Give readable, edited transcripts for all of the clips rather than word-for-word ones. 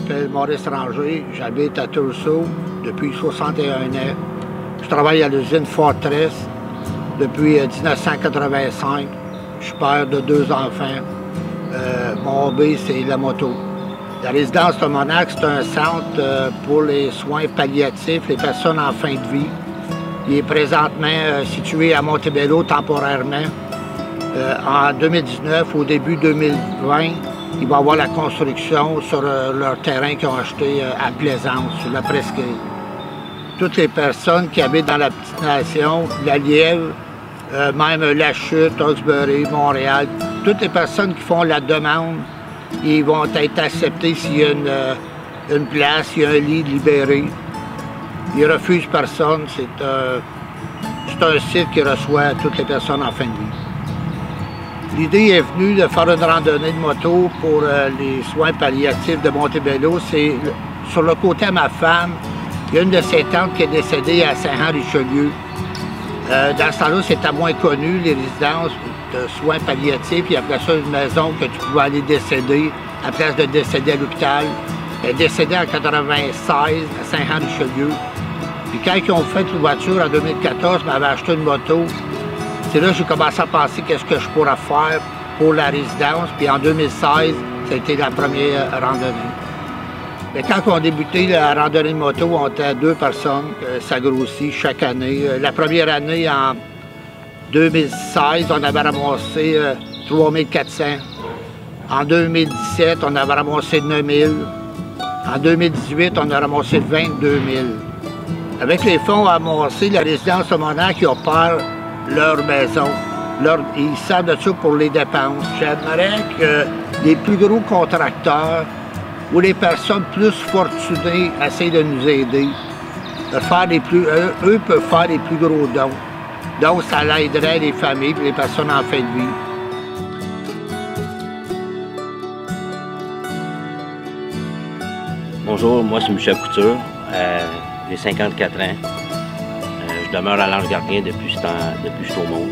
m'appelle Maurice Ranger, j'habite à Thurso depuis 61 ans. Je travaille à l'usine Fortress depuis 1985. Je suis père de 2 enfants. Mon hobby, c'est la moto. La résidence de Monarque, c'est un centre pour les soins palliatifs, les personnes en fin de vie. Il est présentement situé à Montebello temporairement. En 2019, au début 2020, il va y avoir la construction sur leur terrain qu'ils ont acheté à Plaisance, sur la presqu'île. Toutes les personnes qui habitent dans la petite nation, la Lièvre, même La Chute, Hawkesbury, Montréal, toutes les personnes qui font la demande, ils vont être acceptés s'il y a une place, s'il y a un lit libéré. Ils ne refusent personne. C'est un site qui reçoit toutes les personnes en fin de vie. L'idée est venue de faire une randonnée de moto pour les soins palliatifs de Montebello. C'est sur le côté à ma femme, il y a une de ses tantes qui est décédée à Saint-Jean-Richelieu. Dans ce temps-là, c'était moins connu, les résidences de soins palliatifs. Puis après ça, une maison que tu pouvais aller décéder, à place de décéder à l'hôpital. Elle est décédée en 1996 à Saint-Jean-Richelieu. Puis quand ils ont fait l'ouverture en 2014, ils m'avaient acheté une moto. C'est là que j'ai commencé à penser qu'est-ce que je pourrais faire pour la résidence. Puis en 2016, ça a été la première randonnée. Mais quand on a débuté la randonnée de moto, on était 2 personnes. Ça grossit chaque année. La première année, en 2016, on avait ramassé 3400. En 2017, on avait ramassé 9000. En 2018, on a ramassé 22 000. Avec les fonds amassés, la résidence de Monarque, ils opèrent leur maison. Ils servent de ça pour les dépenses. J'aimerais que les plus gros contracteurs ou les personnes plus fortunées essayent de nous aider. Eux peuvent faire les plus gros dons. Donc, ça aiderait les familles et les personnes en fin de vie. Bonjour, moi c'est Michel Couture, j'ai 54 ans. Je demeure à l'Ange Gardien depuis que je suis au monde.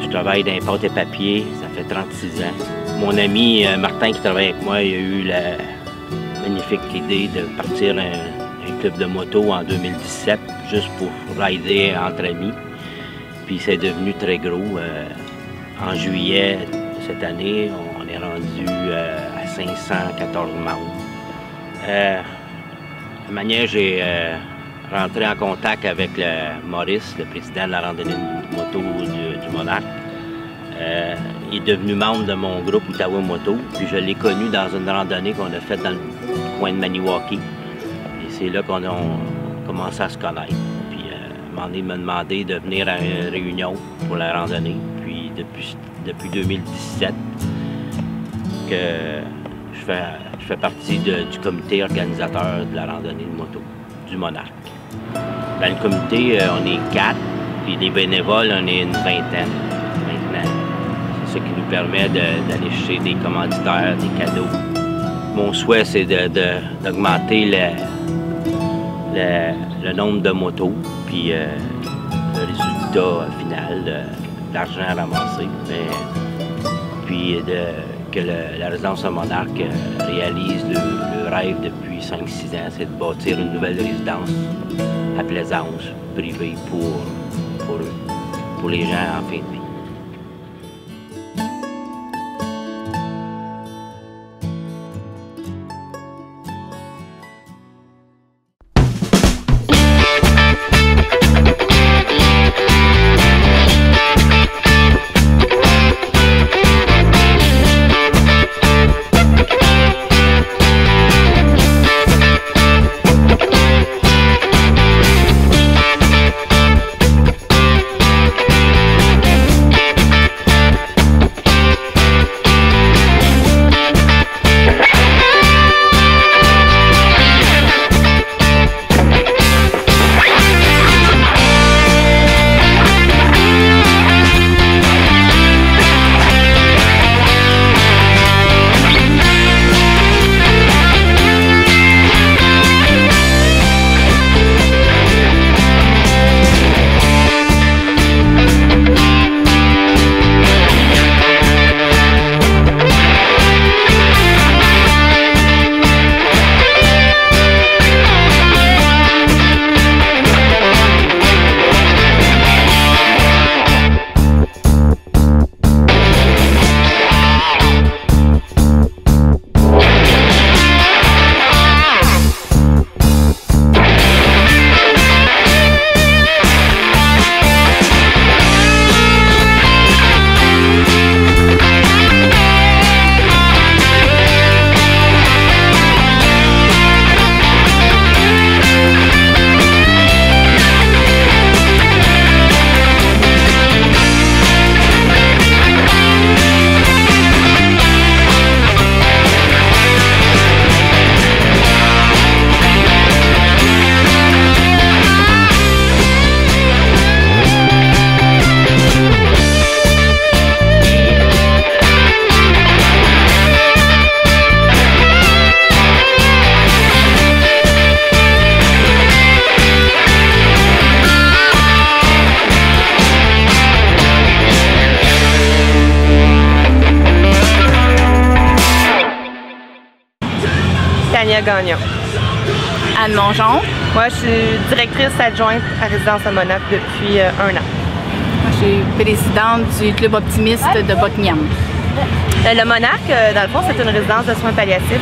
Je travaille dans les pâtes et papiers, ça fait 36 ans. Mon ami Martin qui travaille avec moi, il a eu la magnifique idée de partir un club de moto en 2017, juste pour rider entre amis. Puis c'est devenu très gros. En juillet de cette année, on est rendu à 514 membres. De manière, j'ai rentré en contact avec Maurice, le président de la randonnée de moto du Monarque. Il est devenu membre de mon groupe Outaouais Moto, puis je l'ai connu dans une randonnée qu'on a faite dans le coin de Maniwaki. Et c'est là qu'on a commencé à se connaître. Puis à un moment donné, il m'a demandé de venir à une réunion pour la randonnée. Puis depuis 2017, que je fais partie du comité organisateur de la randonnée de moto du Monarque. Dans le comité, on est 4, puis les bénévoles, on est une vingtaine maintenant. C'est ça qui nous permet d'aller chercher des commanditaires, des cadeaux. Mon souhait, c'est d'augmenter le nombre de motos, puis le résultat final, l'argent à ramasser. Puis que la résidence de Monarque réalise le rêve depuis 5-6 ans, c'est de bâtir une nouvelle résidence à Plaisance, privée pour eux, pour les gens en fin de vie. Tania Gagnon. Anne Mongeon. Moi, je suis directrice adjointe à Résidence Le Monarque depuis 1 an. Moi, je suis présidente du Club optimiste de Buckingham. Le Monarque, dans le fond, c'est une résidence de soins palliatifs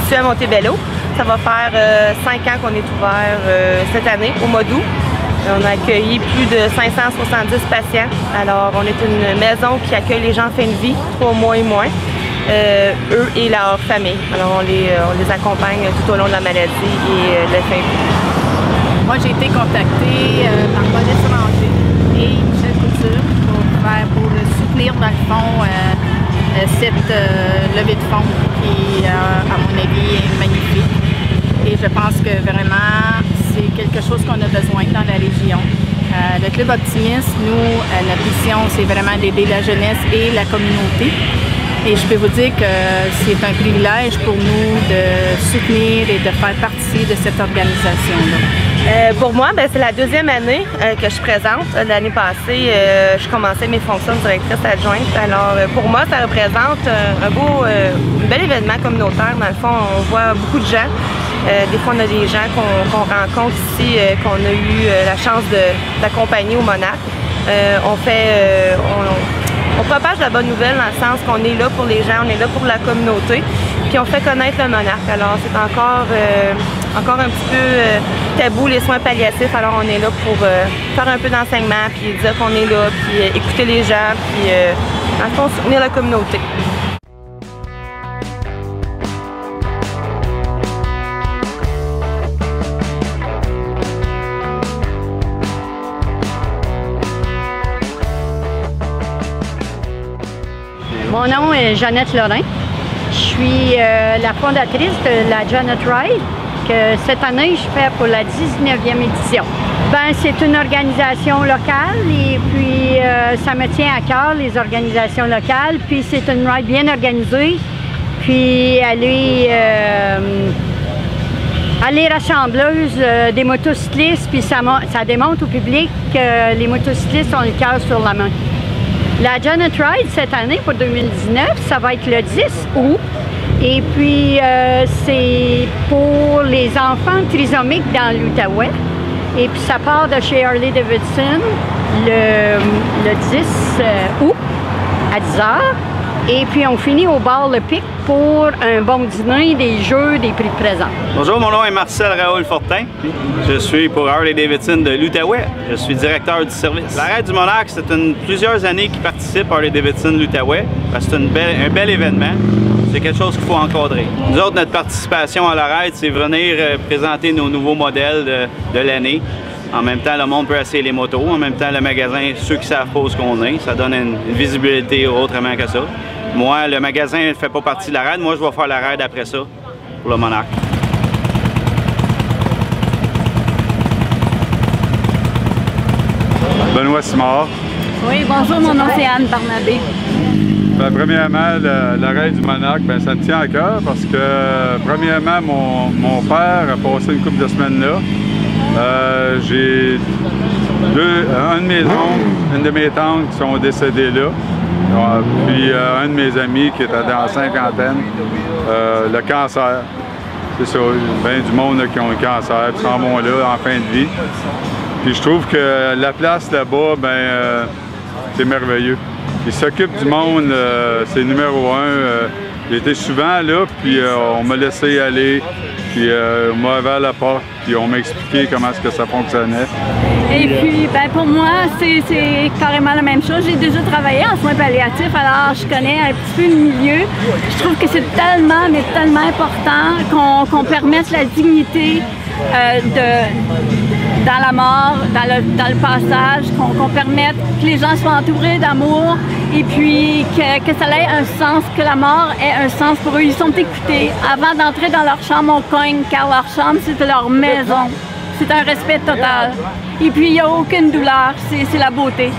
située à Montebello. Ça va faire 5 ans qu'on est ouvert cette année, au mois d'août. On a accueilli plus de 570 patients. Alors, on est une maison qui accueille les gens en fin de vie, 3 mois et moins, eux et leur famille. Alors, on les accompagne tout au long de la maladie et de la fin de vie. Moi, j'ai été contactée par Paulette Ranger et Michel Couture pour soutenir, dans le fond, cette levée de fonds qui, à mon avis, est magnifique. Et je pense que vraiment, c'est quelque chose qu'on a besoin dans la région. Le Club optimiste, nous, notre mission, c'est vraiment d'aider la jeunesse et la communauté. Et je peux vous dire que c'est un privilège pour nous de soutenir et de faire partie de cette organisation-là. Pour moi, c'est la 2e année que je présente. L'année passée, je commençais mes fonctions de directrice adjointe. Alors, pour moi, ça représente un bel événement communautaire. Dans le fond, on voit beaucoup de gens. Des fois, on a des gens qu'on rencontre ici, qu'on a eu la chance d'accompagner au Monarque. On propage la bonne nouvelle dans le sens qu'on est là pour les gens, on est là pour la communauté, puis on fait connaître le Monarque. Alors c'est encore un petit peu tabou les soins palliatifs, alors on est là pour faire un peu d'enseignement, puis dire qu'on est là, puis écouter les gens, puis dans le fond soutenir la communauté. Mon nom est Jeannette Lorrain. Je suis la fondatrice de la Janet Ride, que cette année je fais pour la 19e édition. C'est une organisation locale et puis ça me tient à cœur, les organisations locales. Puis c'est une ride bien organisée. Puis elle est rassembleuse des motocyclistes, puis ça démontre au public que les motocyclistes ont le cœur sur la main. La Janet Ride, cette année, pour 2019, ça va être le 10 août. Et puis, c'est pour les enfants trisomiques dans l'Outaouais. Et puis, ça part de chez Harley Davidson le 10 août à 10 h. Et puis, on finit au bar Le Pic pour un bon dîner, des jeux, des prix de présent. Bonjour, mon nom est Marcel Raoul Fortin. Je suis pour Harley Davidson de l'Outaouais. Je suis directeur du service. La Raid du Monarque, c'est plusieurs années qui participe à Harley Davidson de l'Outaouais. C'est un bel événement. C'est quelque chose qu'il faut encadrer. Nous autres, notre participation à la Raid, c'est venir présenter nos nouveaux modèles de l'année. En même temps, le monde peut essayer les motos. En même temps, le magasin, ceux qui savent pas où qu'on est, ça donne une visibilité autrement que ça. Moi, le magasin ne fait pas partie de la raid. Moi, je vais faire la raid après ça pour le Monarque. Benoît Simard. Oui, bonjour, mon nom c'est Anne Barnabé. Premièrement, la raid du Monarque, ça me tient à cœur parce que, premièrement, mon père a passé une couple de semaines là. J'ai un de mes oncles, une de mes tantes qui sont décédés là. Puis un de mes amis qui était dans la cinquantaine, le cancer. C'est ça, bien du monde là, qui ont le cancer, puis s'en vont là en fin de vie. Puis je trouve que la place là-bas, c'est merveilleux. Ils s'occupent du monde, c'est numéro 1. J'étais souvent là, puis on m'a laissé aller, puis on m'a ouvert la porte, puis on m'a expliqué comment est-ce que ça fonctionnait. Et puis, pour moi, c'est carrément la même chose. J'ai déjà travaillé en soins palliatifs, alors je connais un petit peu le milieu. Je trouve que c'est tellement, mais tellement important qu'on permette la dignité dans la mort, dans le passage, qu'on permette que les gens soient entourés d'amour et puis que ça ait un sens, que la mort ait un sens pour eux. Ils sont écoutés. Avant d'entrer dans leur chambre, on cogne car leur chambre, c'est leur maison. C'est un respect total. Et puis, il n'y a aucune douleur, c'est la beauté.